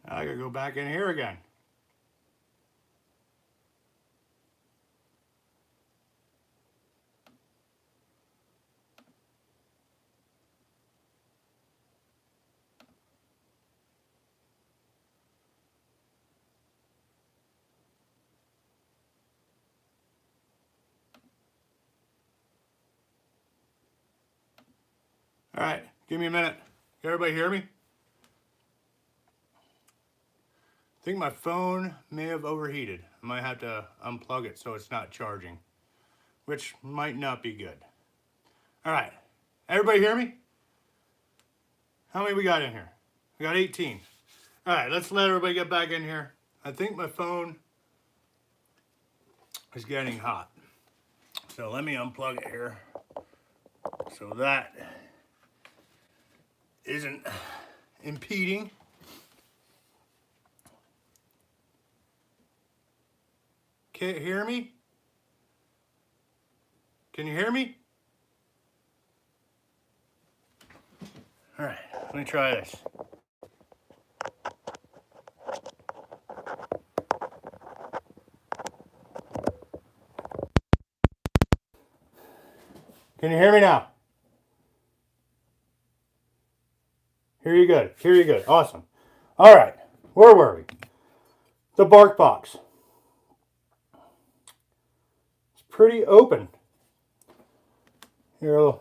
I gotta go back in here again. All right, give me a minute. Can everybody hear me? I think my phone may have overheated. I might have to unplug it so it's not charging, which might not be good. All right, everybody hear me? How many we got in here? We got 18. All right, let's let everybody get back in here. I think my phone is getting hot. So let me unplug it here so that isn't impeding. Can't hear me? Can you hear me? All right, let me try this. Can you hear me now? Hear you good. Hear you good. Awesome. All right, where were we? The bark box. It's pretty open. Here,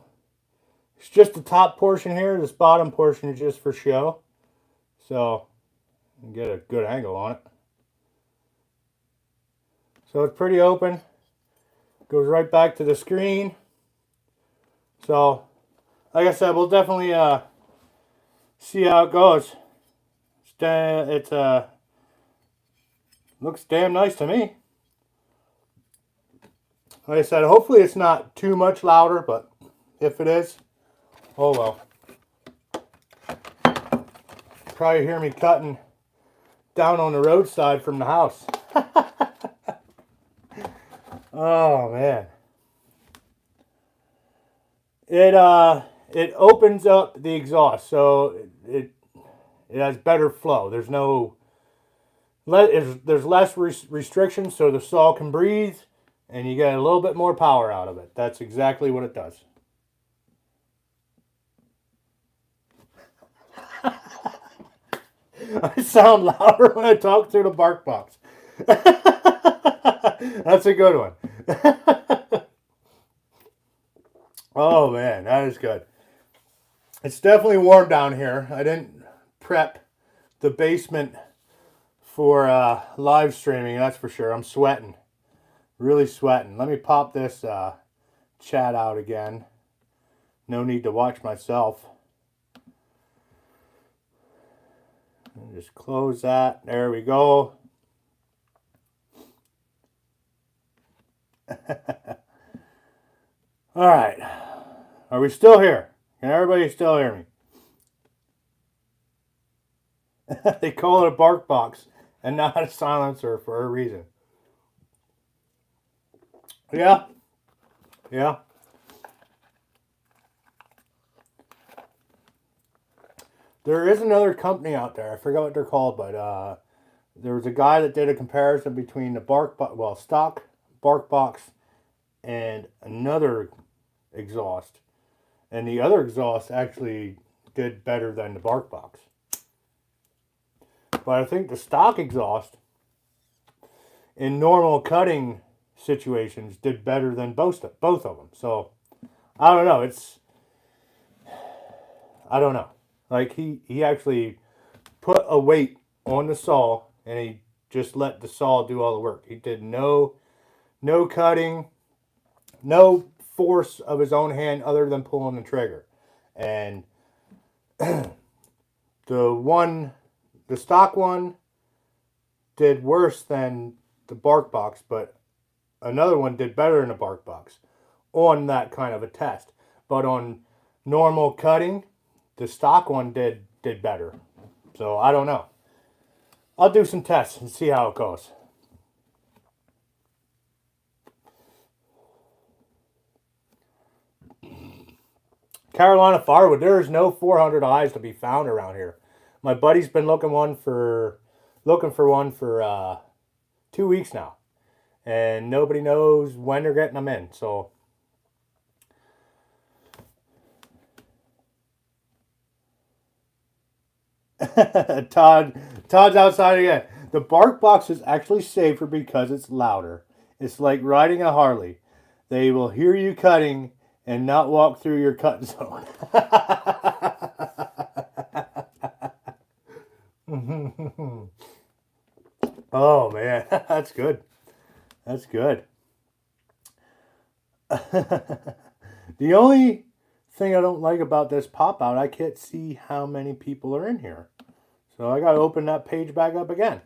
it's just the top portion here. This bottom portion is just for show. So, you can get a good angle on it. So it's pretty open. Goes right back to the screen. So, like I said, we'll definitely see how it goes. It looks damn nice to me. Like I said, hopefully it's not too much louder, but if it is, oh well. Probably hear me cutting down on the roadside from the house. Oh man. It opens up the exhaust, so it has better flow. There's less restrictions, so the saw can breathe, and you get a little bit more power out of it. That's exactly what it does. I sound louder when I talk through the bark box. That's a good one. Oh man, that is good. It's definitely warm down here. I didn't prep the basement for live streaming, that's for sure. I'm sweating. Really sweating. Let me pop this chat out again. No need to watch myself. Just close that. There we go. All right. Are we still here? Can everybody still hear me? They call it a bark box and not a silencer for a reason. Yeah. Yeah. There is another company out there. I forgot what they're called, but there was a guy that did a comparison between the stock bark box and another exhaust. And the other exhaust actually did better than the bark box. But I think the stock exhaust in normal cutting situations did better than both of them. So I don't know. I don't know. Like he actually put a weight on the saw and he just let the saw do all the work. He did no cutting, no force of his own hand other than pulling the trigger. And the stock one did worse than the bark box, but another one did better than the bark box on that kind of a test. But on normal cutting, the stock one did better. So I don't know. I'll do some tests and see how it goes. Carolina firewood. There is no 400 eyes to be found around here. My buddy's been looking for one for 2 weeks now, and nobody knows when they're getting them in. So Todd's outside again. The bark box is actually safer because it's louder. It's like riding a Harley. They will hear you cutting and not walk through your cut zone. Oh man, that's good. That's good. The only thing I don't like about this pop out, I can't see how many people are in here. So I gotta open that page back up again.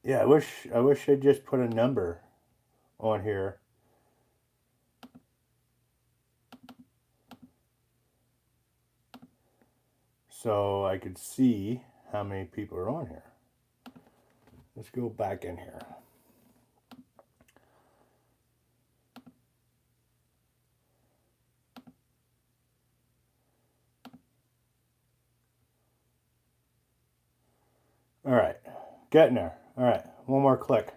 Yeah, I wish they'd just put a number on here. So I could see how many people are on here. Let's go back in here. All right, getting there. All right, one more click.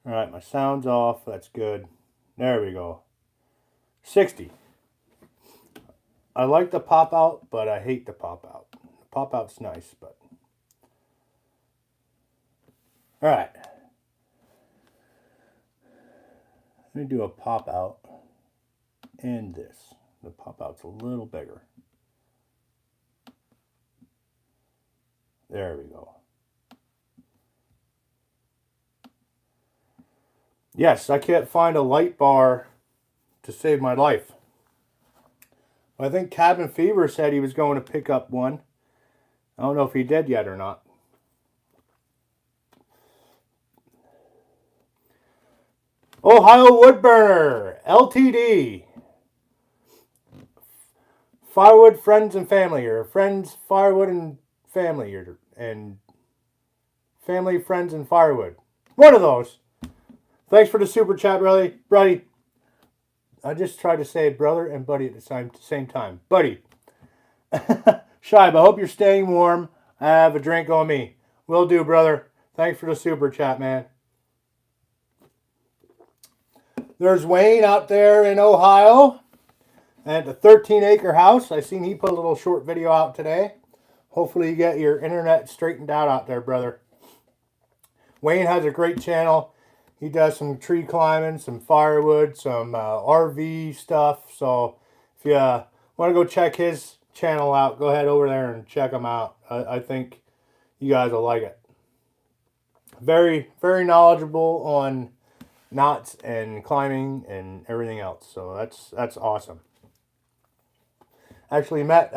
All right, my sound's off. That's good. There we go. 60. I like the pop out, but I hate the pop out. The pop out's nice, but all right. Let me do a pop out and this. The pop out's a little bigger. There we go. Yes, I can't find a light bar to save my life. I think Cabin Fever said he was going to pick up one. I don't know if he did yet or not. Ohio Woodburner, LTD. Firewood Friends and Family, or Friends, Firewood and Family, and Family, Friends, and Firewood. One of those. Thanks for the super chat, buddy. I just tried to say brother and buddy at the same time. Buddy. Shibe, I hope you're staying warm. I have a drink on me. Will do, brother. Thanks for the super chat, man. There's Wayne out there in Ohio at the 13-acre house. I seen he put a little short video out today. Hopefully you get your internet straightened out there, brother. Wayne has a great channel. He does some tree climbing, some firewood, some RV stuff. So if you want to go check his channel out, go ahead over there and check him out. I think you guys will like it. Very, very knowledgeable on knots and climbing and everything else. So that's awesome. Actually met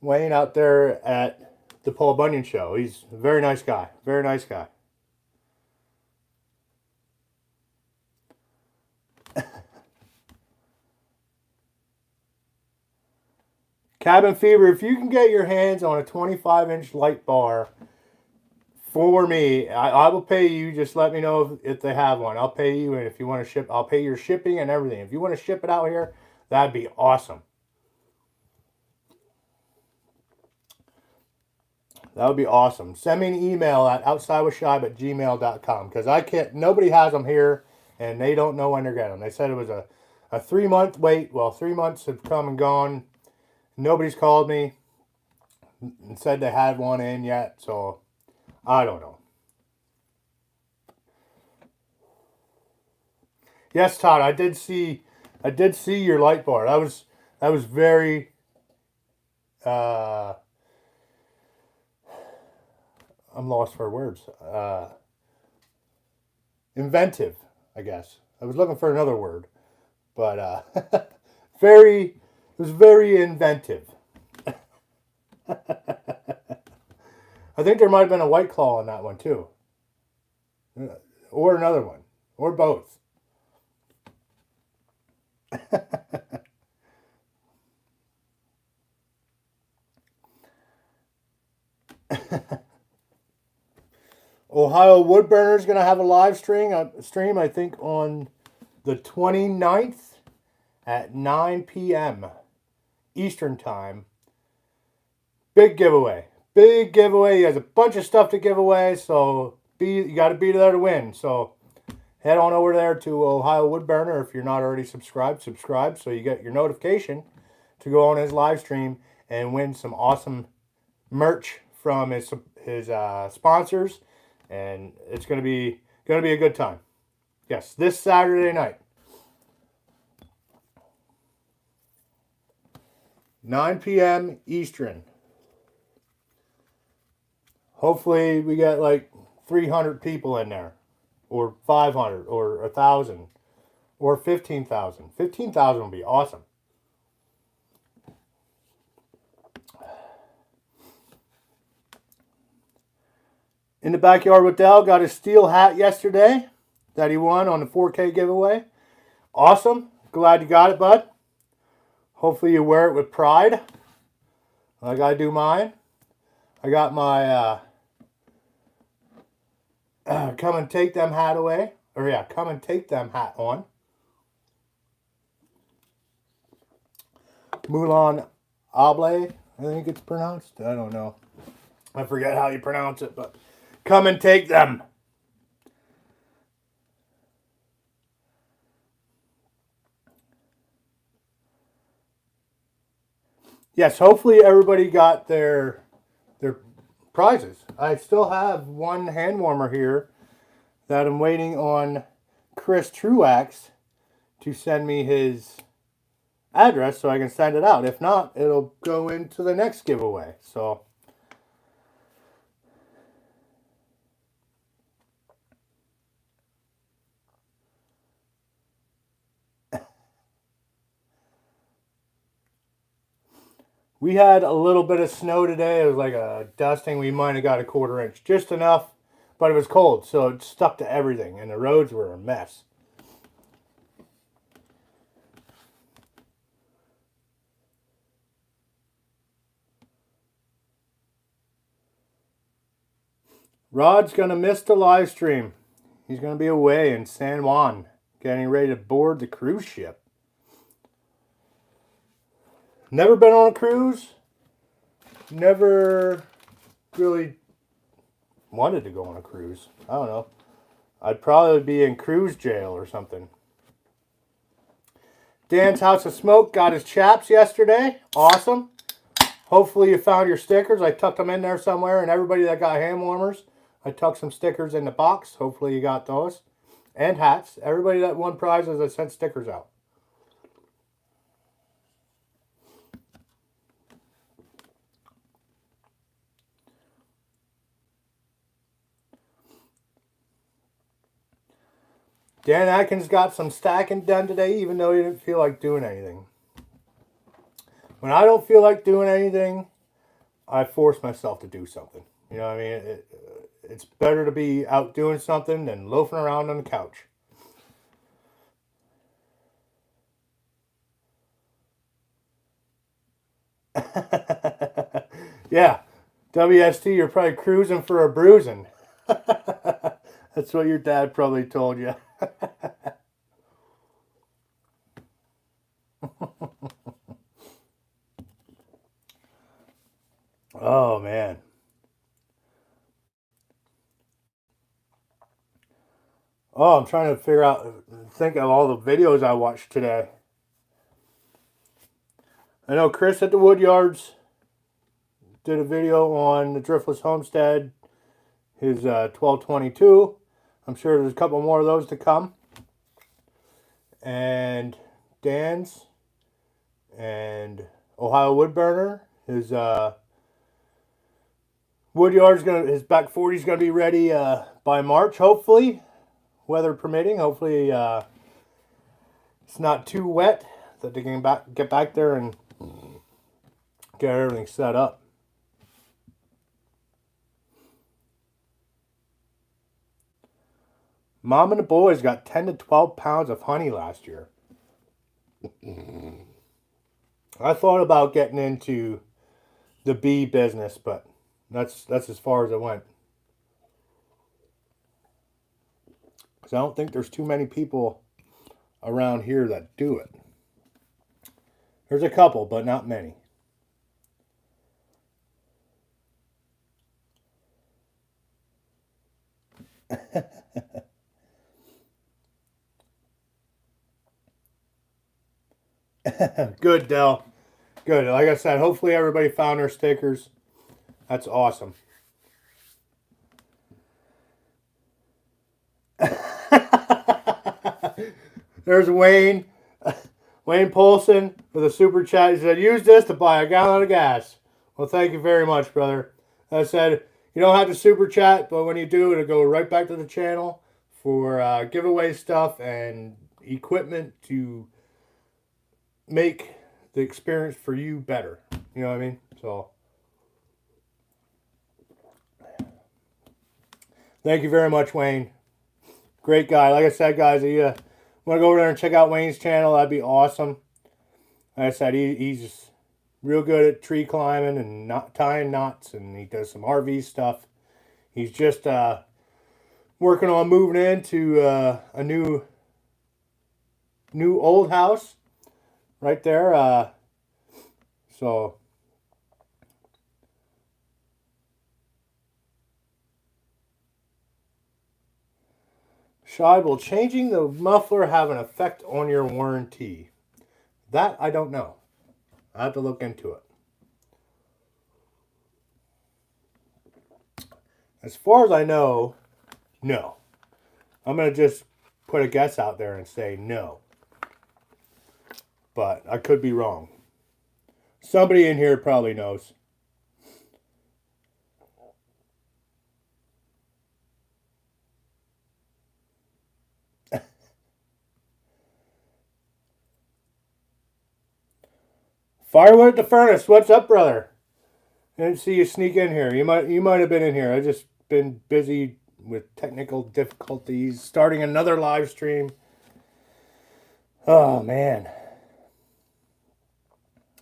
Wayne out there at the Paul Bunyan show. He's a very nice guy. Very nice guy. Cabin Fever, if you can get your hands on a 25-inch light bar for me, I will pay you. Just let me know if they have one. I'll pay you, and if you want to ship, I'll pay your shipping and everything. If you want to ship it out here, that'd be awesome. That would be awesome. Send me an email at outsidewithshibe@gmail.com because I can't. Nobody has them here, and they don't know when they're getting them. They said it was a 3-month wait. Well, 3 months have come and gone. Nobody's called me and said they had one in yet, so I don't know. Yes, Todd, I did see your light bar. That was very I'm lost for words. Inventive, I guess. I was looking for another word, but it was very inventive. I think there might have been a White Claw on that one too, or another one, or both. Ohio Woodburner is going to have a live stream, I think, on the 29th at 9 p.m. Eastern Time. Big giveaway. Big giveaway. He has a bunch of stuff to give away, so you got to be there to win. So head on over there to Ohio Woodburner. If you're not already subscribe so you get your notification to go on his live stream and win some awesome merch from his sponsors, and it's gonna be a good time. Yes, this Saturday night, 9 p.m. Eastern. Hopefully we get like 300 people in there, or 500, or 1,000, or 15,000. 15,000 would be awesome. In the backyard with Dell, got his STIHL hat yesterday that he won on the 4K giveaway. Awesome. Glad you got it, bud. Hopefully you wear it with pride, like I do mine. I got my come and take them hat away. Or yeah, come and take them hat on. Moulin Oblé, I think it's pronounced. I don't know. I forget how you pronounce it, but come and take them. Yes, hopefully everybody got their prizes. I still have one hand warmer here that I'm waiting on Chris Truax to send me his address so I can send it out. If not, it'll go into the next giveaway. So we had a little bit of snow today. It was like a dusting. We might have got a 1/4 inch. Just enough, but it was cold, so it stuck to everything, and the roads were a mess. Rod's going to miss the live stream. He's going to be away in San Juan, getting ready to board the cruise ship. Never been on a cruise. Never really wanted to go on a cruise. I don't know. I'd probably be in cruise jail or something. Dan's House of Smoke got his chaps yesterday. Awesome. Hopefully you found your stickers. I tucked them in there somewhere, and everybody that got hand warmers, I tucked some stickers in the box. Hopefully you got those. And hats. Everybody that won prizes, I sent stickers out. Dan Atkins got some stacking done today, even though he didn't feel like doing anything. When I don't feel like doing anything, I force myself to do something. You know what I mean? It's better to be out doing something than loafing around on the couch. Yeah. WST, you're probably cruising for a bruising. That's what your dad probably told you. Oh, man. Oh, I'm trying to think of all the videos I watched today. I know Chris at the Woodyards did a video on the Driftless Homestead, his 1222. I'm sure there's a couple more of those to come. And Dan's and Ohio Woodburner, his Woodyard's his back 40's gonna be ready by March, hopefully, weather permitting. Hopefully it's not too wet, that they can get back there and get everything set up. Mom and the boys got 10 to 12 pounds of honey last year. I thought about getting into the bee business, but that's as far as it went. Because I don't think there's too many people around here that do it. There's a couple, but not many. Good, Dell. Good. Like I said, hopefully everybody found their stickers. That's awesome. There's Wayne. Wayne Polson with a super chat. He said, use this to buy a gallon of gas. Well, thank you very much, brother. I said, you don't have to super chat, but when you do, it'll go right back to the channel for giveaway stuff and equipment to make the experience for you better. You know what I mean? So, thank you very much, Wayne. Great guy. Like I said, guys, if you want to go over there and check out Wayne's channel, that'd be awesome. Like I said, he's just real good at tree climbing and tying knots, and he does some RV stuff. He's just working on moving into a new old house right there. So Shai, will changing the muffler have an effect on your warranty? That I don't know. I have to look into it. As far as I know, no. I'm going to just put a guess out there and say no. But I could be wrong. Somebody in here probably knows. Firewood at the furnace. What's up, brother? I didn't see you sneak in here. You might have been in here. I just been busy with technical difficulties, starting another live stream. Oh man,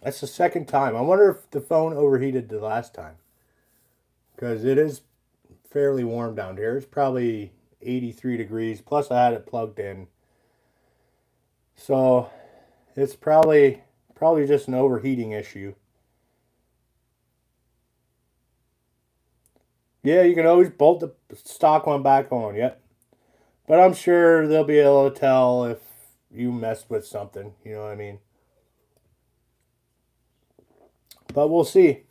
that's the second time. I wonder if the phone overheated the last time, because it is fairly warm down here. It's probably 83 degrees. Plus, I had it plugged in, so it's probably just an overheating issue. Yeah, you can always bolt the stock one back on, yep. But I'm sure they'll be able to tell if you messed with something, you know what I mean? But we'll see.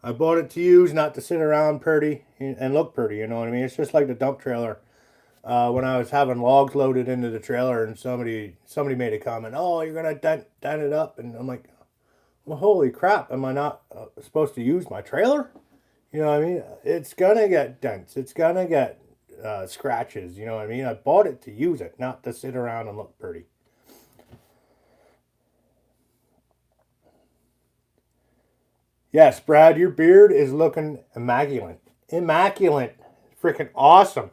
I bought it to use, not to sit around pretty and look pretty, you know what I mean? It's just like the dump trailer. When I was having logs loaded into the trailer and somebody made a comment, oh, you're going to dent it up. And I'm like, well, holy crap, am I not supposed to use my trailer? You know what I mean? It's going to get dents. It's going to get scratches, you know what I mean? I bought it to use it, not to sit around and look pretty. Yes, Brad, your beard is looking immaculate. Immaculate. Freaking awesome.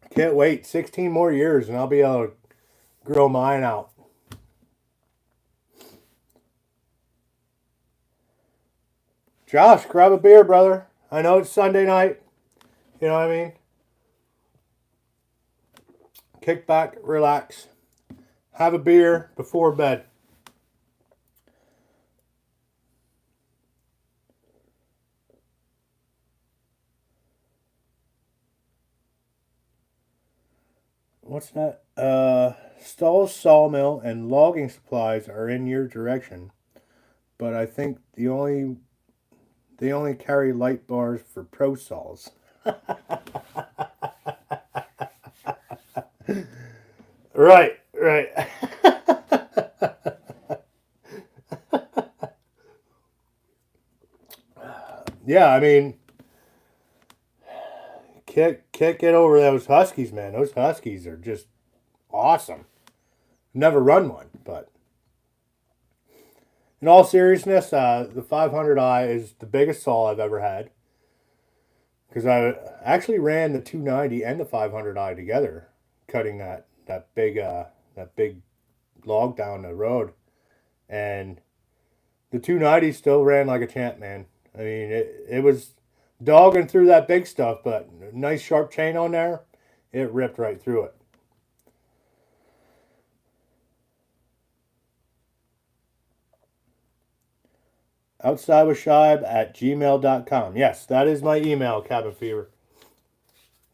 Can't wait. 16 more years and I'll be able to grow mine out. Josh, grab a beer, brother. I know it's Sunday night. You know what I mean? Kick back, relax. Have a beer before bed. What's that? Stahl's sawmill and logging supplies are in your direction, but I think they only carry light bars for pro saws. Right. Yeah, I mean, can't get over those Huskies, man. Those Huskies are just awesome. Never run one, but in all seriousness, the 500i is the biggest saw I've ever had. Because I actually ran the 290 and the 500i together, cutting that big log down the road, and the 290 still ran like a champ, man. I mean, it was dogging through that big stuff, but nice sharp chain on there, it ripped right through it. outsidewithshibe@gmail.com. Yes, that is my email, Cabin Fever.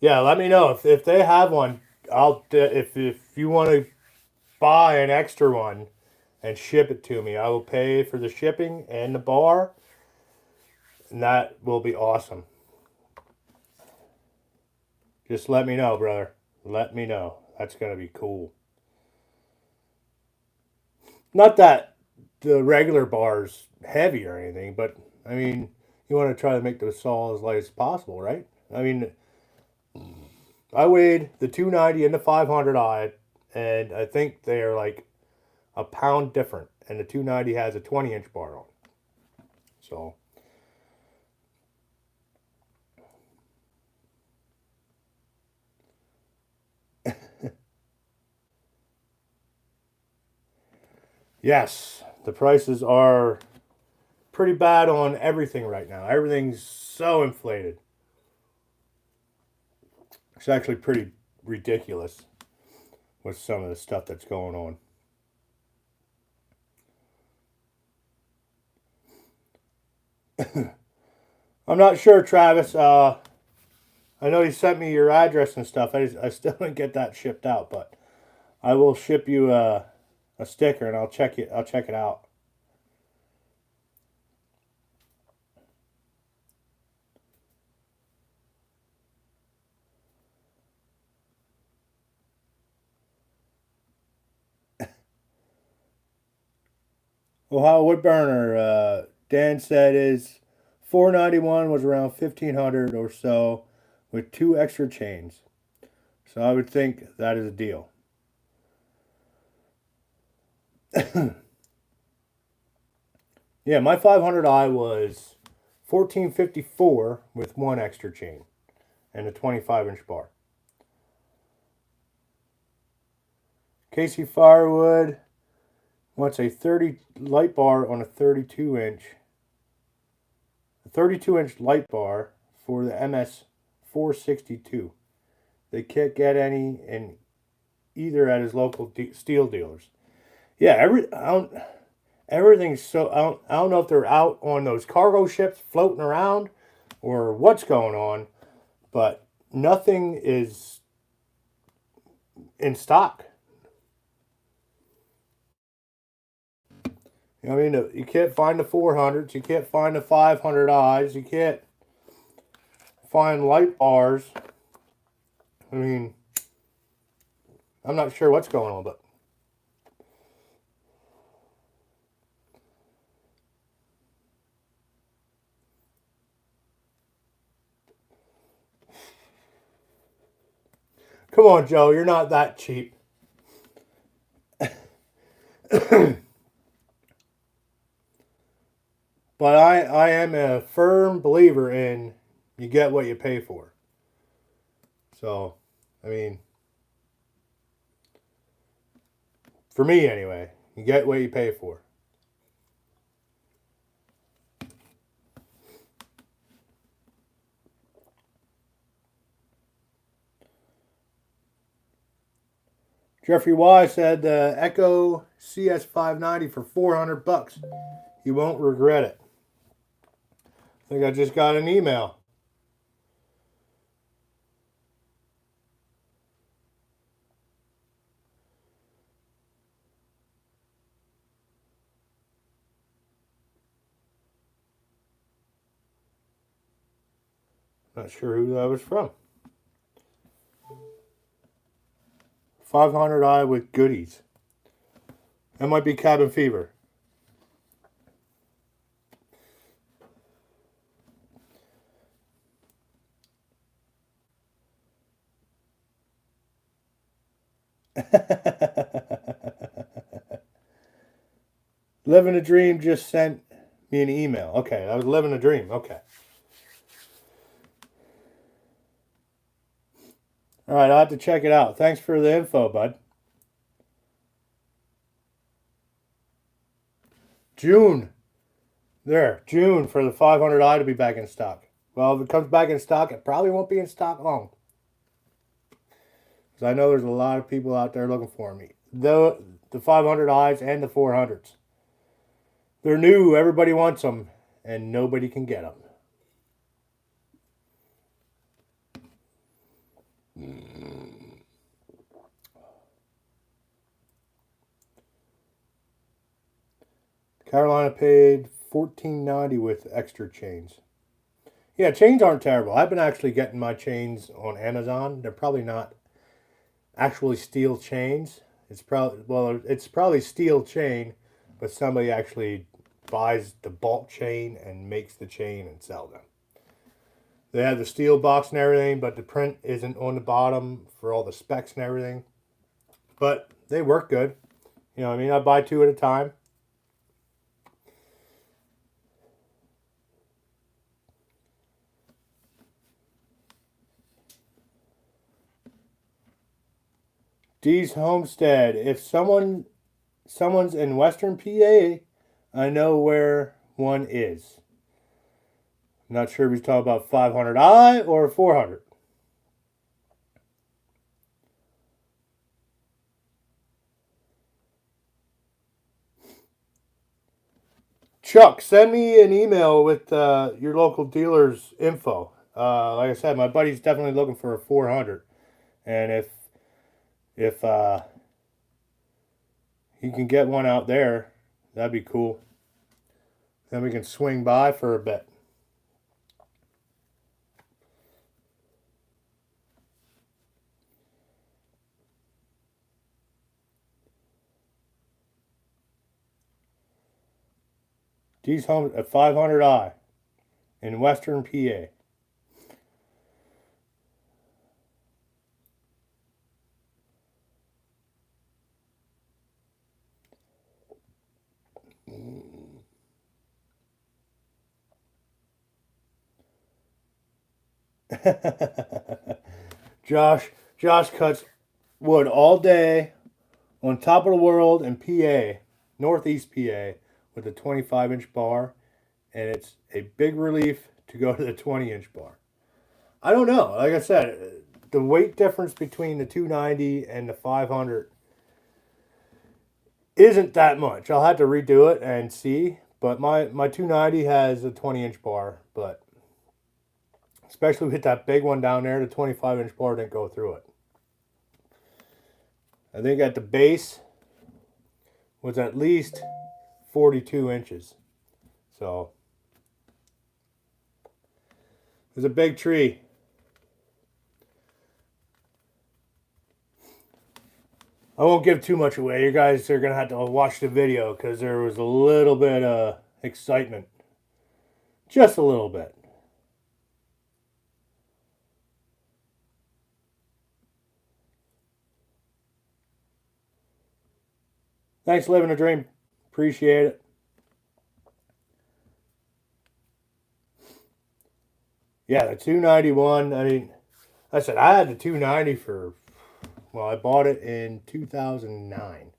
Yeah, let me know if they have one. If you want to buy an extra one and ship it to me, I will pay for the shipping and the bar, and that will be awesome. Just let me know, brother. Let me know. That's gonna be cool. Not that the regular bar's heavy or anything, but I mean, you want to try to make the saw as light as possible, right? I mean, I weighed the 290 and the 500i, and I think they're like a pound different, and the 290 has a 20-inch bar on. So, yes, the prices are pretty bad on everything right now. Everything's so inflated. It's actually pretty ridiculous with some of the stuff that's going on. I'm not sure, Travis. I know you sent me your address and stuff. I still didn't get that shipped out, but I will ship you a sticker and I'll check it. I'll check it out. Ohio wood burner. Dan said is 491 was around 1500 or so, with 2 extra chains. So I would think that is a deal. Yeah, my 500i was 1454 with 1 extra chain and a 25-inch bar. Casey Firewood wants a 30 light bar on a 32-inch. A 32-inch light bar for the MS 462. They can't get any in either at his local steel dealers. Yeah, everything's so I don't know if they're out on those cargo ships floating around or what's going on, but nothing is in stock. I mean, you can't find the 400s, you can't find the 500i's, you can't find light bars. I mean, I'm not sure what's going on, but come on, Joe, you're not that cheap. But I am a firm believer in you get what you pay for. So, I mean, for me anyway, you get what you pay for. Jeffrey Y said the Echo CS590 for $400. You won't regret it. I think I just got an email. Not sure who that was from. 500i with goodies. That might be Cabin Fever. Living a Dream just sent me an email. Okay, I was living a dream. Okay. All right, I'll have to check it out. Thanks for the info, bud. June. There, June for the 500i to be back in stock. Well, if it comes back in stock, it probably won't be in stock long. Because I know there's a lot of people out there looking for me. The 500i's and the 400s. They're new. Everybody wants them. And nobody can get them. Carolina paid $14.90 with extra chains. Yeah, chains aren't terrible. I've been actually getting my chains on Amazon. They're probably not actually steel chains. It's probably steel chain, but somebody actually buys the bulk chain and makes the chain and sell them. They have the steel box and everything, but the print isn't on the bottom for all the specs and everything. But they work good. You know what I mean? I buy 2 at a time. Dee's Homestead. If someone's in Western PA, I know where one is. I'm not sure if he's talking about 500i or 400. Chuck, send me an email with your local dealer's info. Like I said, my buddy's definitely looking for a 400, and if he can get one out there, that'd be cool. Then we can swing by for a bit. These homes at 500i in Western PA. Josh cuts wood all day on top of the world in PA, Northeast PA, with a 25-inch bar, and it's a big relief to go to the 20-inch bar. I don't know. Like I said, the weight difference between the 290 and the 500 isn't that much. I'll have to redo it and see. But my 290 has a 20-inch bar, but especially with that big one down there, the 25-inch bar didn't go through it. I think at the base was at least 42 inches. So it was a big tree. I won't give too much away. You guys are going to have to watch the video because there was a little bit of excitement. Just a little bit. Thanks, living a dream. Appreciate it. Yeah, the 291. I mean, I said I had the 290 for, well, I bought it in 2009.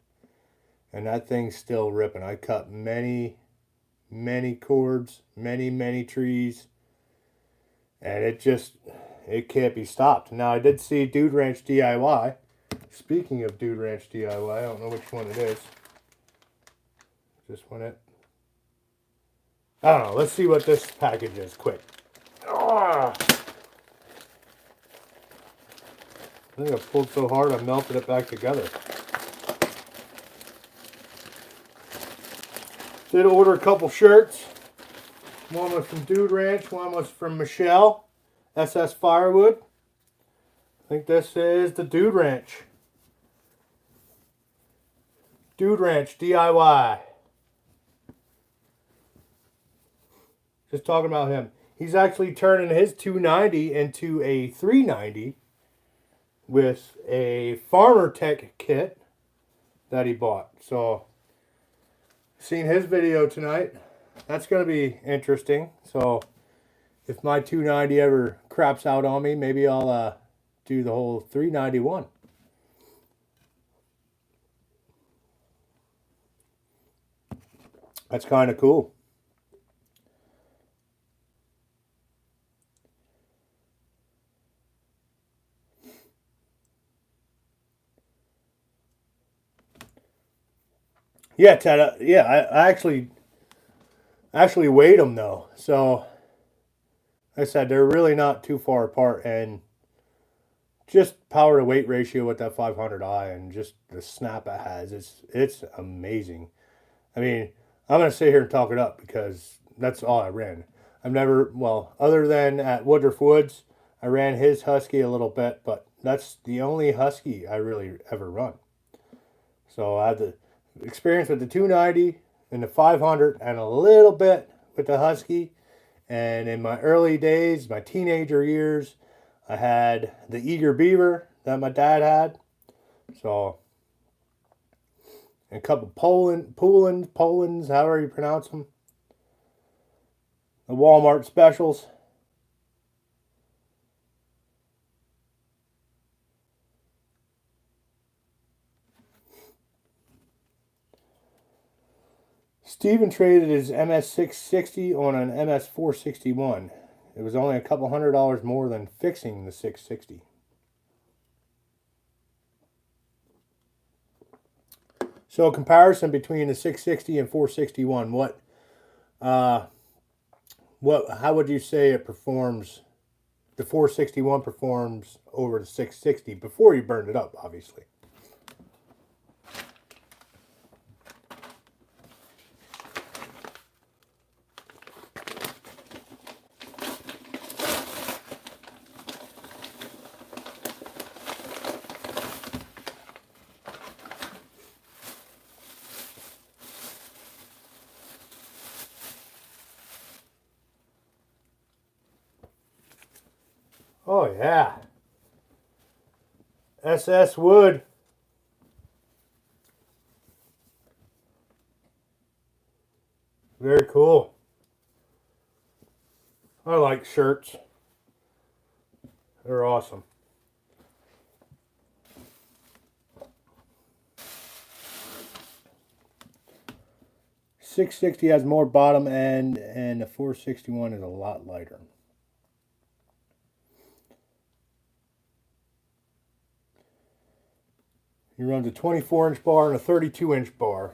And that thing's still ripping. I cut many cords, many trees. And it can't be stopped. Now, I did see Dude Ranch DIY. Speaking of Dude Ranch DIY, I don't know which one it is. Is this one it? I don't know. Let's see what this package is quick. I think I pulled so hard I melted it back together. Did order a couple shirts. One was from Dude Ranch, one was from Michelle, SS Firewood. I think this is the Dude Ranch. Dude Ranch DIY. Just talking about him. He's actually turning his 290 into a 390 with a Farmer Tech kit that he bought. So, seen his video tonight. That's going to be interesting. So, if my 290 ever craps out on me, maybe I'll do the whole 391. That's kind of cool. Yeah, Ted. Yeah, I actually weighed them though. So like I said, they're really not too far apart, and just power to weight ratio with that 500i and just the snap it has, it's amazing. I mean, I'm gonna sit here and talk it up because that's all I ran. I've never, well, other than at Woodruff Woods, I ran his Husky a little bit, but that's the only Husky I really ever run. So I had the experience with the 290 and the 500 and a little bit with the Husky. And in my early days, my teenager years, I had the Eager Beaver that my dad had. So, and a couple Polands, however you pronounce them. The Walmart specials. Steven traded his MS660 on an MS461. It was only a couple $100 more than fixing the 660. So a comparison between the 660 and 461, how would you say it performs? The 461 performs over the 660 before you burned it up, obviously. Oh yeah. SS wood. Very cool. I like shirts. They're awesome. .660 has more bottom end, and the 461 is a lot lighter. He runs a 24-inch bar and a 32-inch bar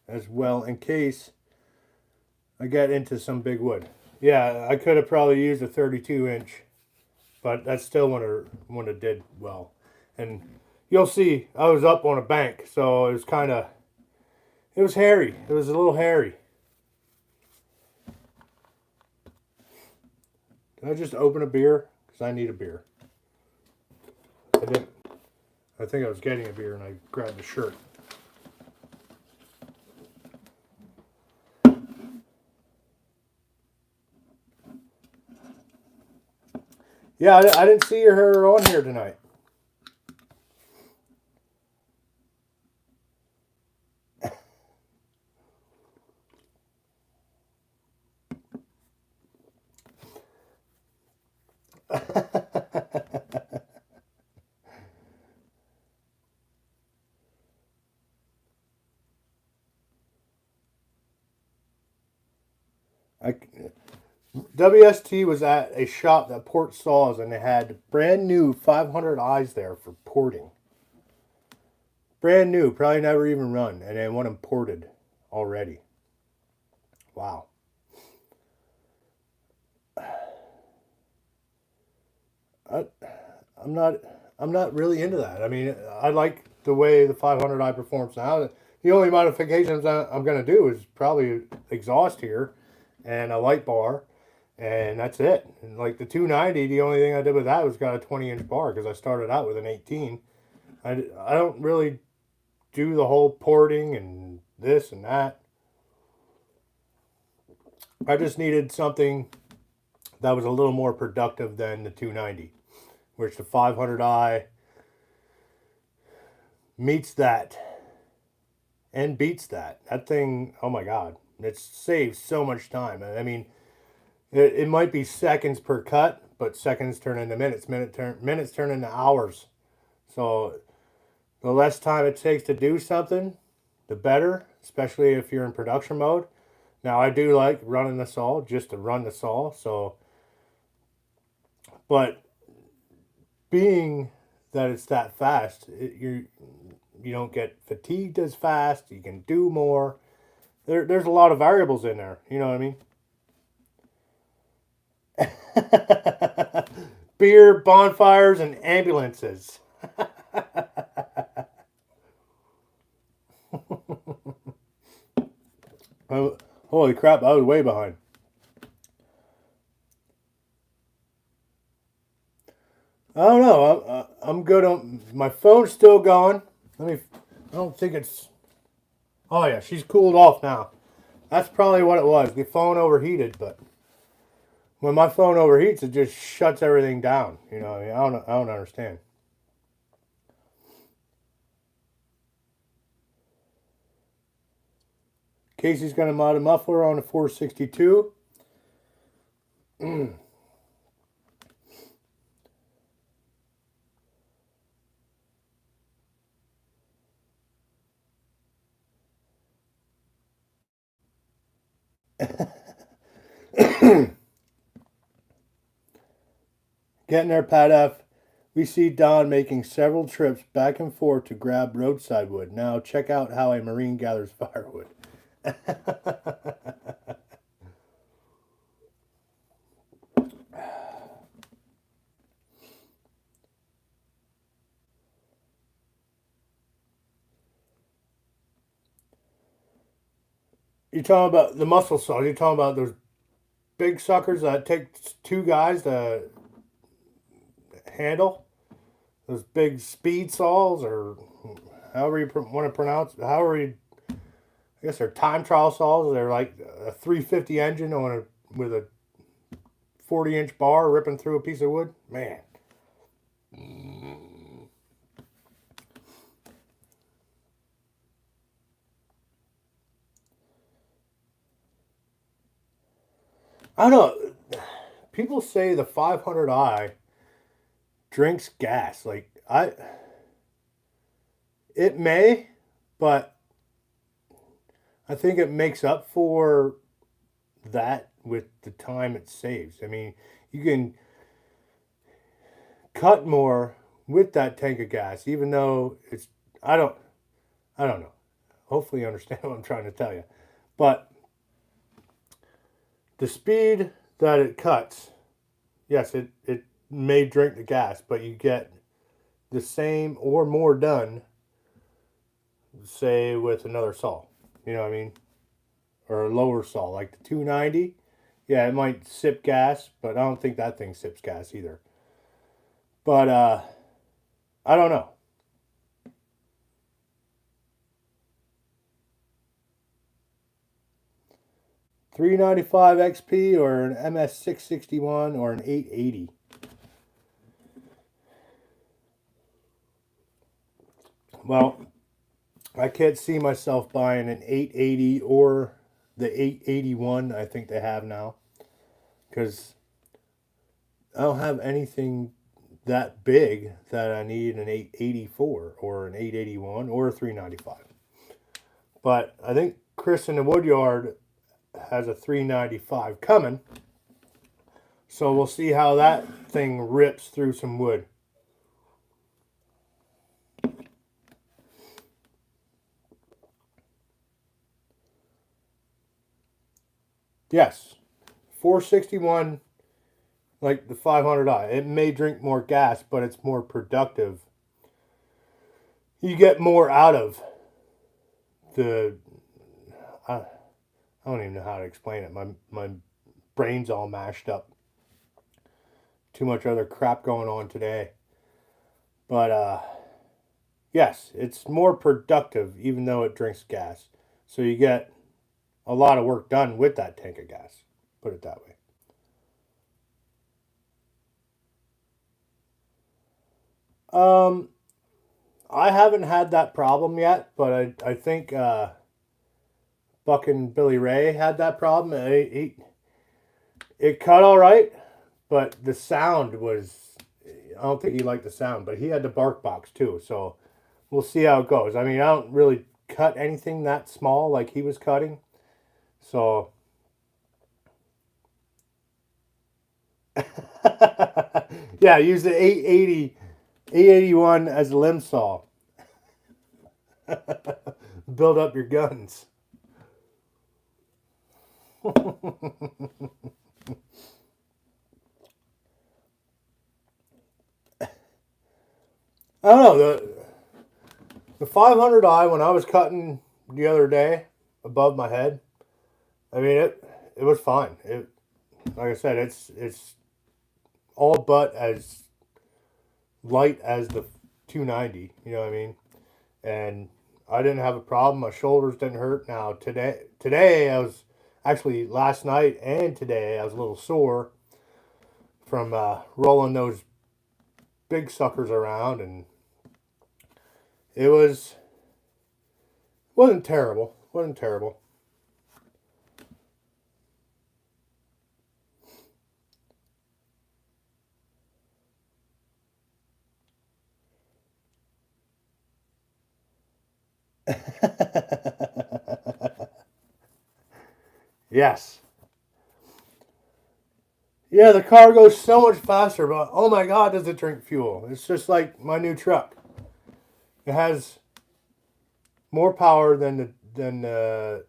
as well, in case I get into some big wood. Yeah, I could have probably used a 32-inch, but that still wouldn't have did well. And you'll see, I was up on a bank, so it was it was hairy. It was a little hairy. Did I just open a beer? Because I need a beer. I didn't. I think I was getting a beer and I grabbed the shirt. Yeah, I didn't see her on here tonight. WST was at a shop that ports saws, and they had brand new 500i's there for porting. Brand new, probably never even run, and they want them ported already. Wow. I'm not really into that. I mean, I like the way the 500i performs now. The only modifications I'm going to do is probably exhaust here and a light bar, and that's it. And like the 290, the only thing I did with that was got a 20-inch bar because I started out with an 18. I don't really do the whole porting and this and that. I just needed something that was a little more productive than the 290, which the 500i meets that and beats that. That thing, oh my God, it saves so much time. I mean, it might be seconds per cut, but seconds turn into minutes, minutes turn into hours. So the less time it takes to do something, the better, especially if you're in production mode. Now, I do like running the saw just to run the saw, so, but being that it's that fast, you you don't get fatigued as fast. You can do more. There's a lot of variables in there. You know what I mean? Beer, bonfires, and ambulances. Oh, holy crap, I was way behind. I don't know. I'm good on my phone's still going. Let me. I don't think it's. Oh yeah, she's cooled off now. That's probably what it was. The phone overheated, but when my phone overheats, it just shuts everything down. You know, I don't understand. Casey's gonna mod a muffler on a 462. Getting there, Pat F. We see Don making several trips back and forth to grab roadside wood. Now check out how a Marine gathers firewood. You're talking about the muscle saw. You're talking about those big suckers that take two guys to handle. Those big speed saws, or however you want to pronounce it. However you, I guess they're time trial saws. They're like a 350 engine with a 40-inch bar ripping through a piece of wood. Man. I don't know. People say the 500i drinks gas. It may, but I think it makes up for that with the time it saves. I mean, you can cut more with that tank of gas, even though it's I don't know. Hopefully you understand what I'm trying to tell you. But the speed that it cuts, yes, it may drink the gas, but you get the same or more done, say, with another saw. You know what I mean? Or a lower saw, like the 290. Yeah, it might sip gas, but I don't think that thing sips gas either. But I don't know. $395 XP or an MS661 or an 880. Well, I can't see myself buying an 880 or the 881 I think they have now, because I don't have anything that big that I need an 884 or an 881 or a 395. But I think Chris in the Woodyard has a 395 coming. So we'll see how that thing rips through some wood. Yes, 461, like the 500i. It may drink more gas, but it's more productive. You get more out of the. I don't even know how to explain it. My brain's all mashed up. Too much other crap going on today. But yes, it's more productive even though it drinks gas. So you get a lot of work done with that tank of gas. Put it that way. I haven't had that problem yet, but I think Buck and Billy Ray had that problem. It cut all right, but the sound was. I don't think he liked the sound, but he had the bark box too, so we'll see how it goes. I mean, I don't really cut anything that small like he was cutting, so. Yeah, use the 880, 881 as a limb saw. Build up your guns. I don't know, the 500i when I was cutting the other day above my head, I mean it was fine. It, like I said, it's all but as light as the 290. You know what I mean? And I didn't have a problem. My shoulders didn't hurt. Now today I was actually last night and today I was a little sore from rolling those big suckers around, and it wasn't terrible. Wasn't terrible. Yes. Yeah, the car goes so much faster, but oh my God, does it drink fuel? It's just like my new truck. It has more power than the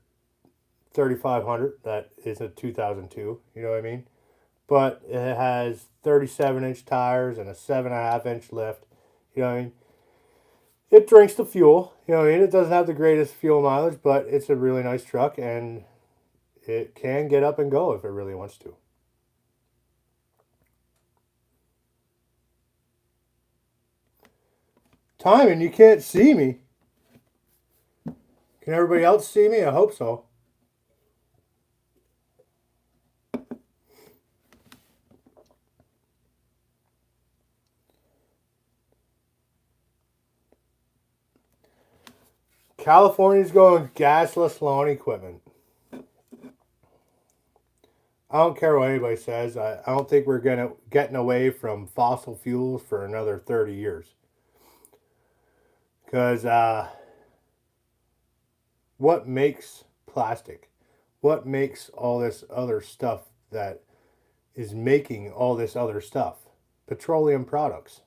3500 that is a 2002. You know what I mean? But it has 37-inch tires and a 7.5-inch lift. You know what I mean? It drinks the fuel. You know what I mean? It doesn't have the greatest fuel mileage, but it's a really nice truck, and it can get up and go if it really wants to. Timing, you can't see me. Can everybody else see me? I hope so. California's going gasless lawn equipment. I don't care what anybody says. I don't think we're getting away from fossil fuels for another 30 years. Because what makes plastic? What makes all this other stuff that is making all this other stuff? Petroleum products.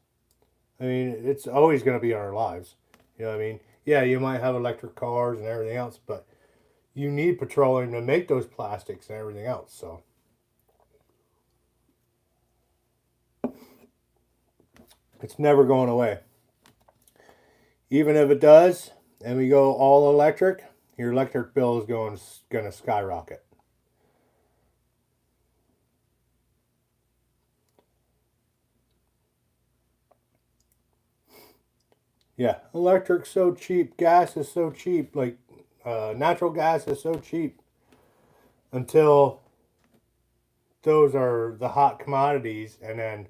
I mean, it's always going to be in our lives. You know what I mean? Yeah, you might have electric cars and everything else, but you need petroleum to make those plastics and everything else. So it's never going away. Even if it does, and we go all electric, your electric bill is going to skyrocket. Yeah, electric's so cheap. Gas is so cheap. Like natural gas is so cheap until those are the hot commodities, and then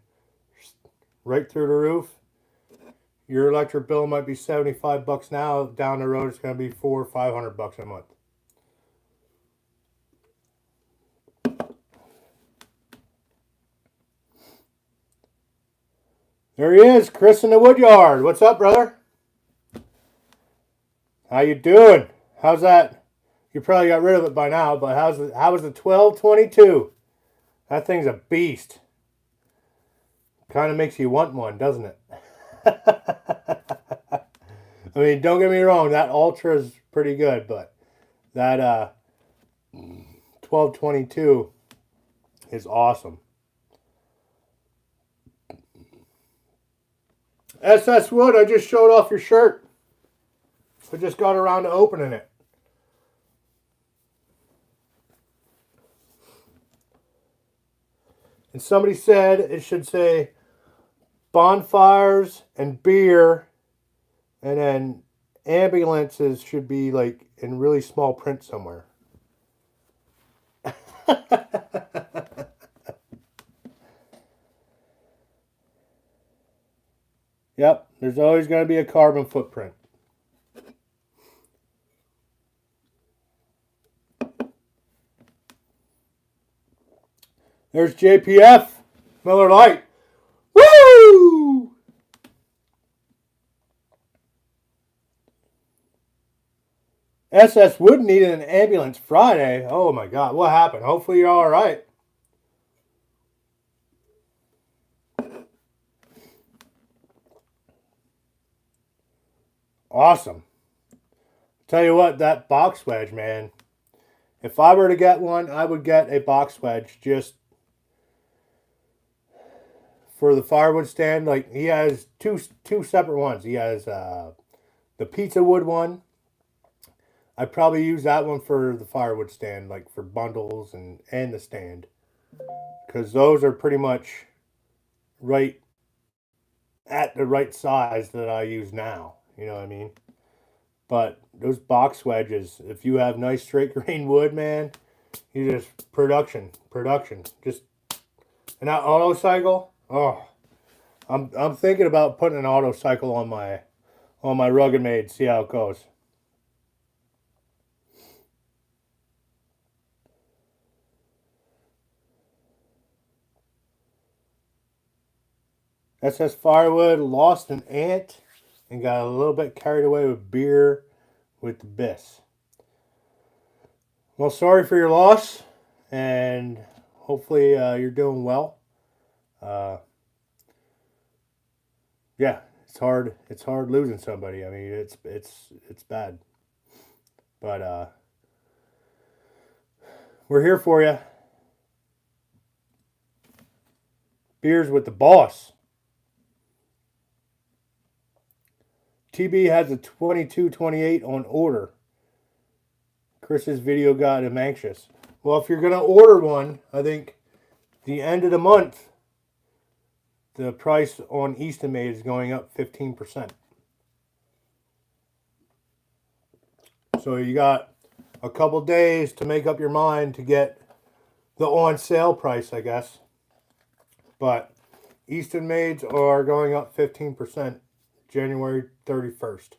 right through the roof. Your electric bill might be $75 now. Down the road, it's going to be $400 or $500 a month. There he is, Chris in the woodyard. What's up, brother? How you doing? How's that? You probably got rid of it by now, but how was the 1222? That thing's a beast. Kind of makes you want one, doesn't it? I mean, don't get me wrong, that Ultra is pretty good, but that 1222 is awesome. SS Wood, I just showed off your shirt. I just got around to opening it. And somebody said it should say bonfires and beer, and then ambulances should be like in really small print somewhere. Yep, there's always going to be a carbon footprint. There's JPF, Miller Lite. Woo! SS Wood needed an ambulance Friday. Oh my God, what happened? Hopefully you're all right. Awesome. Tell you what, that box wedge, man. If I were to get one, I would get a box wedge just for the firewood stand. Like, he has two separate ones. He has the pizza wood one. I'd probably use that one for the firewood stand, like for bundles and the stand. Because those are pretty much right at the right size that I use now. You know what I mean? But those box wedges, if you have nice straight grain wood, man, you just production. Just an auto cycle. Oh, I'm thinking about putting an auto cycle on my Rugged Made. See how it goes. SS Firewood lost an ant and got a little bit carried away with beer with the Biss. Well, sorry for your loss, and hopefully you're doing well. Yeah, it's hard. It's hard losing somebody. I mean, it's bad, but we're here for you. Beers with the boss. TB has a 2228 on order. Chris's video got him anxious. Well, if you're going to order one, I think the end of the month, the price on Easton Made is going up 15%. So you got a couple days to make up your mind to get the on sale price, I guess. But Easton Maids are going up 15% January 31st.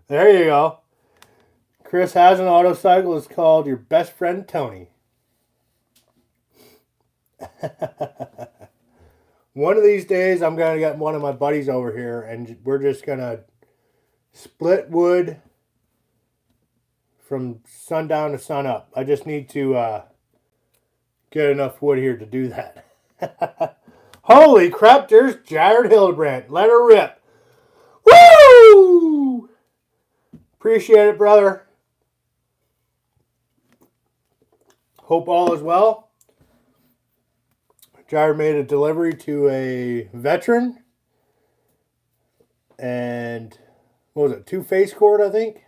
There you go. Chris has an auto cycle. It's called Your Best Friend Tony. One of these days, I'm going to get one of my buddies over here, and we're just going to split wood from sundown to sunup. I just need to get enough wood here to do that. Holy crap, there's Jared Hildebrandt. Let her rip. Woo! Appreciate it, brother. Hope all is well. Jared made a delivery to a veteran. And what was it? 2 face cord, I think,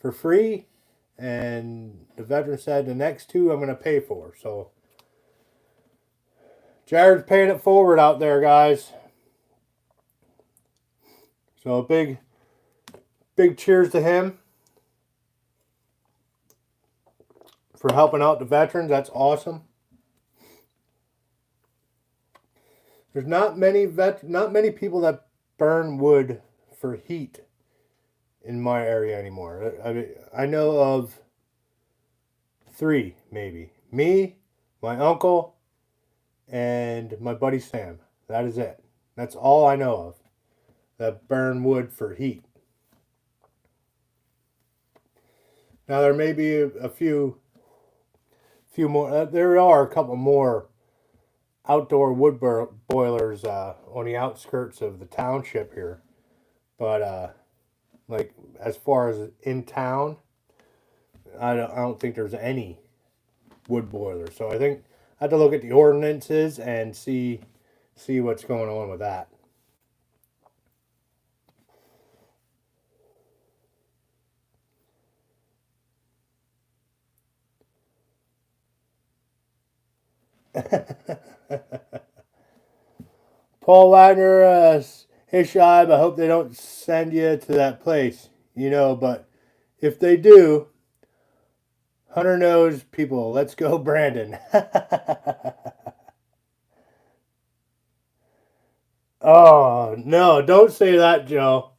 for free. And the veteran said the next 2 I'm going to pay for. So Jared's paying it forward out there, guys. So big cheers to him for helping out the veterans. That's awesome. There's not many people that burn wood for heat in my area anymore. I know of 3, maybe. Me, my uncle, and my buddy Sam. That is it. That's all I know of that burn wood for heat. Now there may be a few more. There are a couple more outdoor wood boilers on the outskirts of the township here, but like as far as in town, I don't think there's any wood boilers. So I think I have to look at the ordinances and see what's going on with that. Paul Wagner, hey Shibe, I hope they don't send you to that place, but if they do, Hunter knows people. Let's go, Brandon. Oh, no, don't say that, Joe.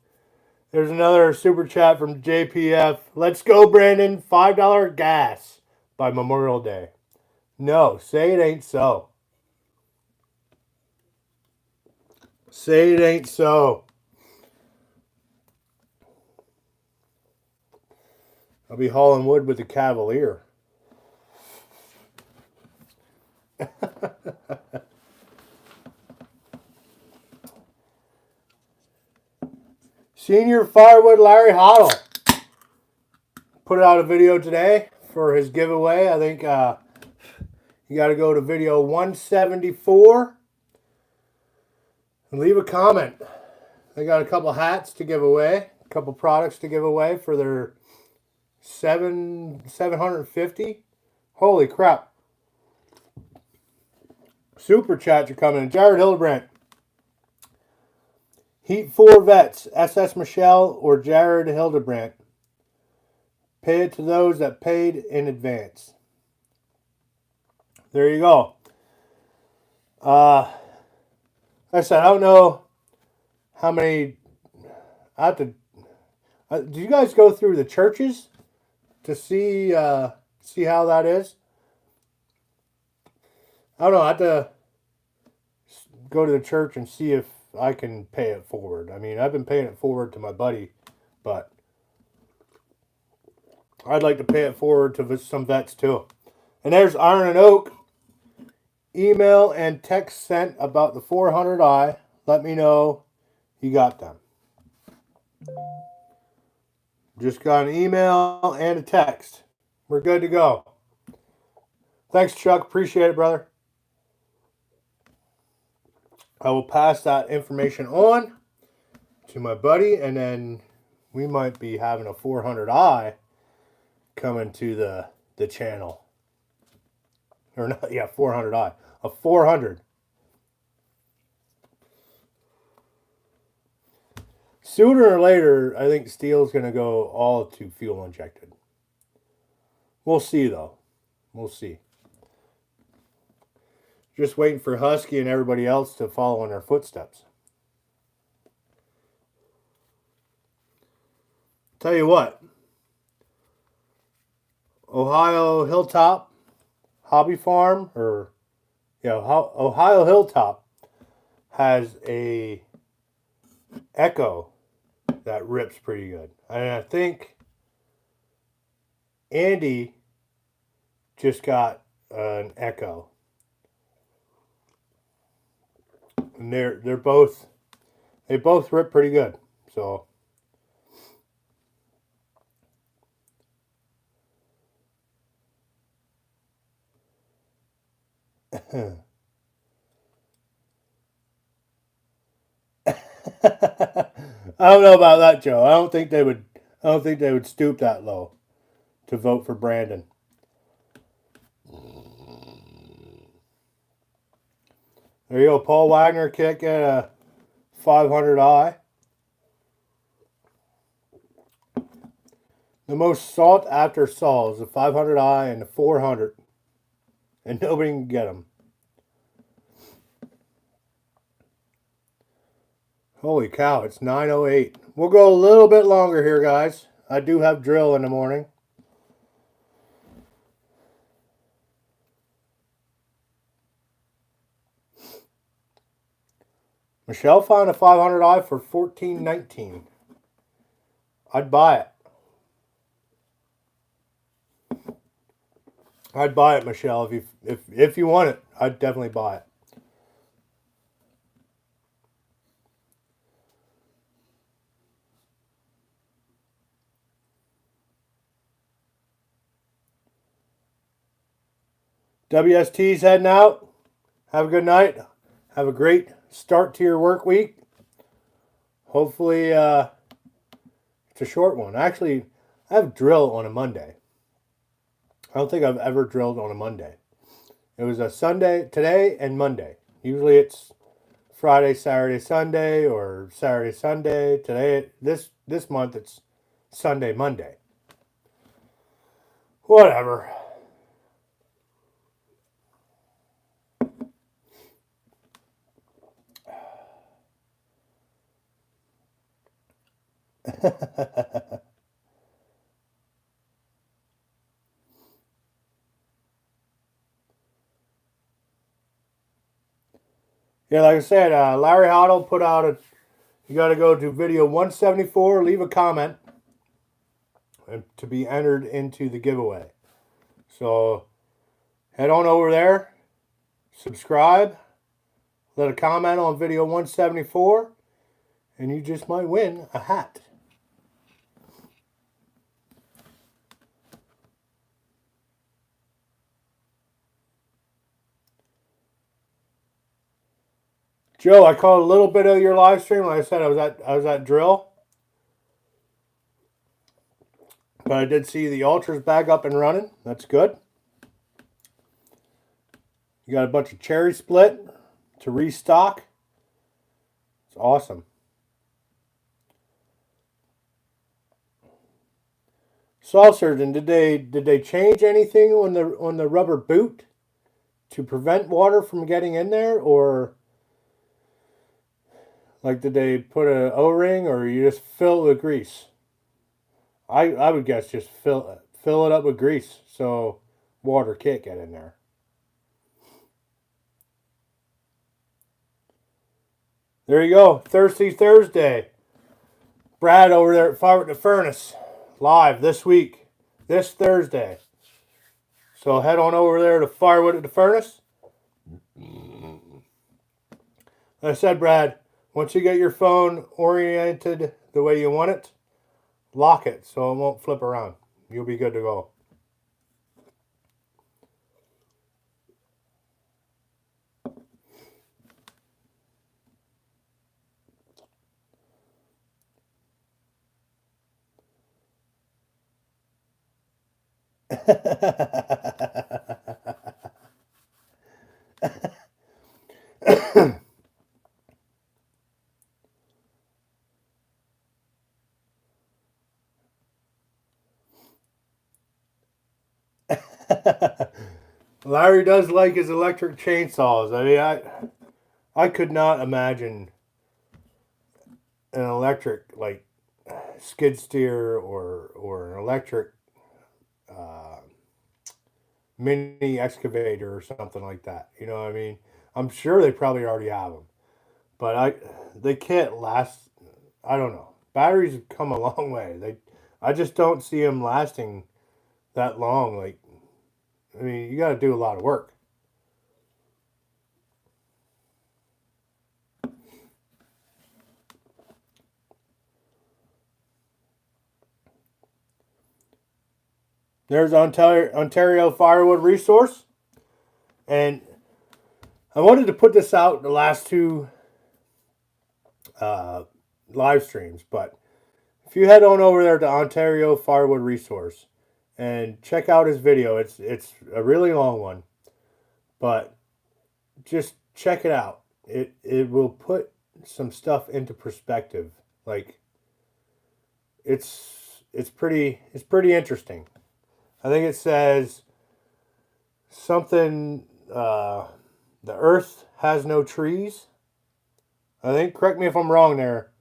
There's another super chat from JPF. Let's go, Brandon. $5 gas by Memorial Day. No, say it ain't so. Say it ain't so. I'll be hauling wood with the Cavalier. Senior Firewood Larry Hoddle put out a video today for his giveaway. I think you got to go to video 174 and leave a comment. They got a couple hats to give away, a couple products to give away for their 750. Holy crap. Super chats are coming in. Jared Hildebrandt. Heat 4 Vets, SS Michelle or Jared Hildebrandt. Pay it to those that paid in advance. There you go. Like I said, I don't know how many. I have to. Do you guys go through the churches to see how that is? I don't know. I have to go to the church and see if I can pay it forward. I mean, I've been paying it forward to my buddy, but I'd like to pay it forward to some vets too. And there's Iron and Oak. Email and text sent about the 400i. Let me know you got them. Just got an email and a text. We're good to go. Thanks, Chuck. Appreciate it, brother. I will pass that information on to my buddy, and then we might be having a 400i coming to the channel. Or not, yeah, 400i. A 400. Sooner or later, I think STIHL's going to go all to fuel injected. We'll see, though. We'll see. Just waiting for Husky and everybody else to follow in their footsteps. Tell you what. Ohio Hilltop Hobby Farm, or Ohio Hilltop has a Echo that rips pretty good. And I think Andy just got an Echo. And they both rip pretty good. So I don't know about that, Joe. I don't think they would stoop that low to vote for Brandon. There you go. Paul Wagner kick at a 500i. The most sought after saw is the 500i and the 400. And nobody can get them. Holy cow, it's 9:08. We'll go a little bit longer here, guys. I do have drill in the morning. Michelle found a 500i for $14.19. I'd buy it. I'd buy it, Michelle. If you want it, I'd definitely buy it. WST's heading out. Have a good night. Have a great start to your work week. Hopefully, it's a short one. Actually, I have drill on a Monday. I don't think I've ever drilled on a Monday. It was a Sunday, today, and Monday. Usually it's Friday, Saturday, Sunday, or Saturday, Sunday. Today, this month, it's Sunday, Monday. Whatever. Yeah, like I said, Larry Hoddle put out you got to go to video 174, leave a comment. and to be entered into the giveaway. So head on over there, subscribe, let a comment on video 174, and you just might win a hat. Joe, I caught a little bit of your live stream. Like I said, I was at drill, but I did see the Ultra's back up and running. That's good. You got a bunch of cherry split to restock. It's awesome. Saw Surgeon, did they change anything on the rubber boot to prevent water from getting in there, or like did they put an O-ring, or you just fill it with grease? I would guess just fill it up with grease so water can't get in there. There you go. Thirsty Thursday. Brad over there at Fire with the Furnace. Live this week. This Thursday. So head on over there to Firewood at the Furnace. Like I said, Brad, once you get your phone oriented the way you want it, lock it so it won't flip around. You'll be good to go. Larry does like his electric chainsaws. I mean, I could not imagine an electric like skid steer or an electric mini excavator or something like that. You know what I mean? I'm sure they probably already have them, but they can't last. I don't know. Batteries have come a long way. I just don't see them lasting that long. Like, I mean, you got to do a lot of work. There's Ontario Firewood Resource. And I wanted to put this out the last two live streams, but if you head on over there to Ontario Firewood Resource and check out his video, it's a really long one, but just check it out. It will put some stuff into perspective. Like it's pretty interesting. I think it says something, the earth has no trees. I think, correct me if I'm wrong there,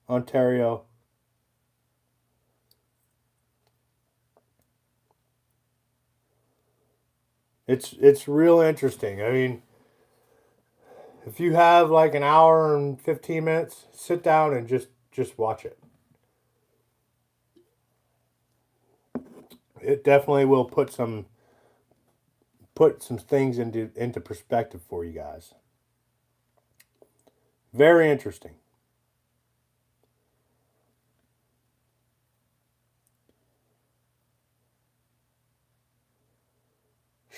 Ontario. It's real interesting. I mean, if you have like an hour and 15 minutes, sit down and just watch it. It definitely will put some things into perspective for you guys. Very interesting.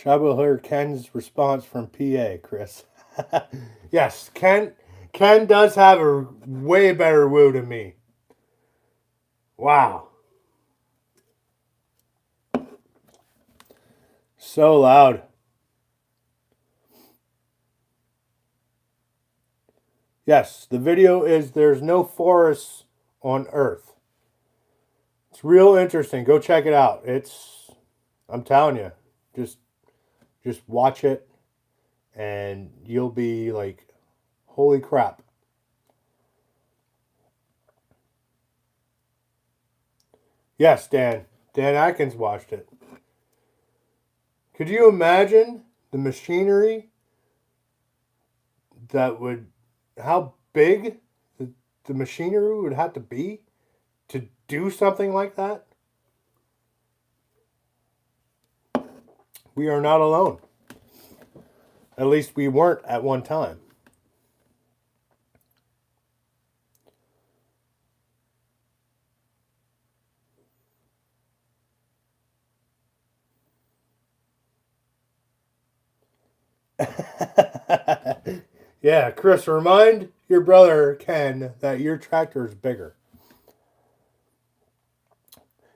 I will hear Ken's response from PA, Chris. Yes, Ken does have a way better woo than me. Wow. So loud. Yes, the video is There's No Forests on Earth. It's real interesting. Go check it out. I'm telling you, just watch it and you'll be like, holy crap. Yes, Dan Atkins watched it. Could you imagine the machinery how big the machinery would have to be to do something like that, we are not alone. At least we weren't at one time. Yeah, Chris, remind your brother Ken that your tractor is bigger.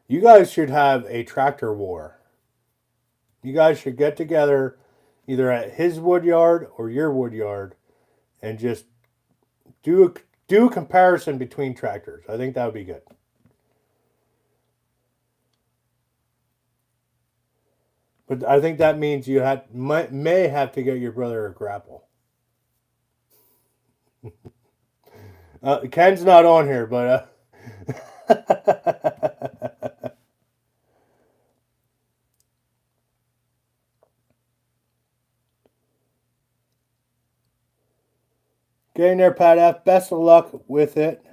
You guys should have a tractor war. You guys should get together either at his wood yard or your wood yard and just do a comparison between tractors. I think that would be good. But I think that means you may have to get your brother a grapple. Ken's not on here, but getting there, Pat F. Best of luck with it.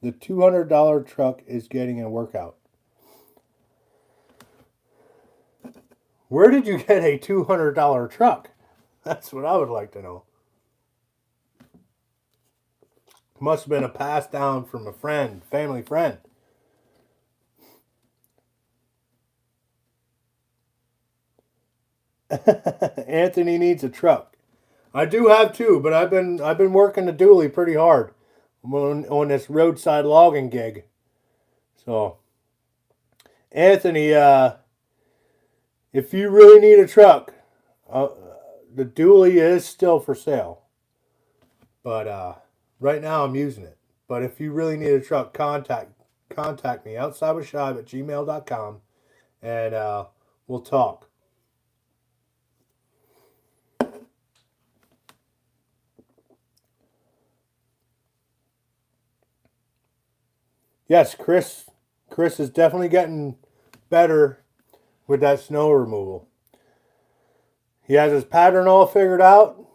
The $200 truck is getting a workout. Where did you get a $200 truck? That's what I would like to know. Must have been a pass down from a friend, family friend. Anthony needs a truck. I do have two, but I've been working the dually pretty hard on this roadside logging gig. So, Anthony, if you really need a truck, the dually is still for sale. But right now I'm using it. But if you really need a truck, contact me, outsidewithshive@gmail.com, and we'll talk. Yes, Chris is definitely getting better with that snow removal. He has his pattern all figured out.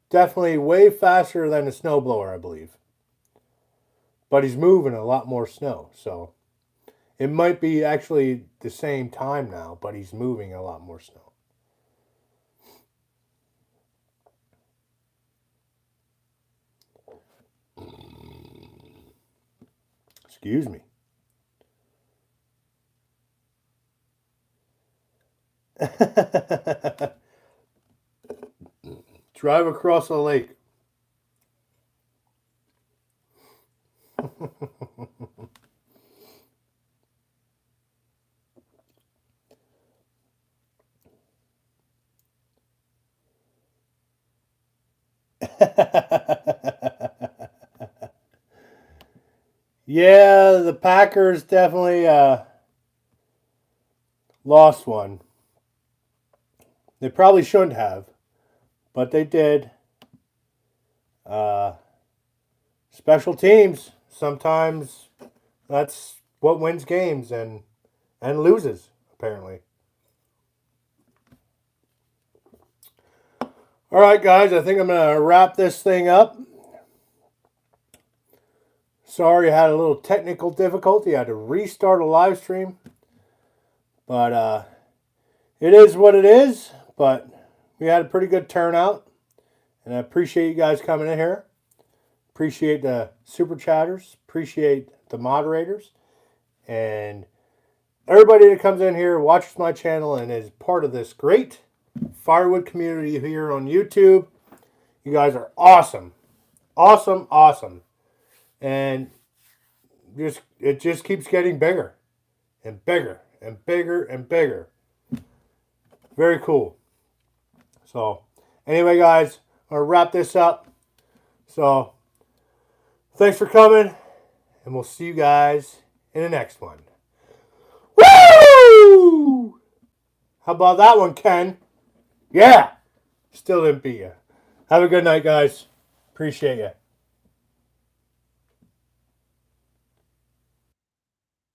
Definitely way faster than the snowblower, I believe. But he's moving a lot more snow, so it might be actually the same time now, but he's moving a lot more snow. Excuse me. Drive across a lake. Yeah, the Packers definitely lost one. They probably shouldn't have, but they did. Special teams, sometimes that's what wins games and loses, apparently. All right, guys, I think I'm going to wrap this thing up. Sorry I had a little technical difficulty. I had to restart a live stream. But it is what it is. But we had a pretty good turnout. And I appreciate you guys coming in here. Appreciate the super chatters. Appreciate the moderators. And everybody that comes in here, watches my channel, and is part of this great firewood community here on YouTube. You guys are awesome. Awesome, awesome. And it just keeps getting bigger and bigger and bigger and bigger. Very cool. So, anyway, guys, I'm going to wrap this up. So, thanks for coming, and we'll see you guys in the next one. Woo! How about that one, Ken? Yeah. Still didn't beat you. Have a good night, guys. Appreciate you.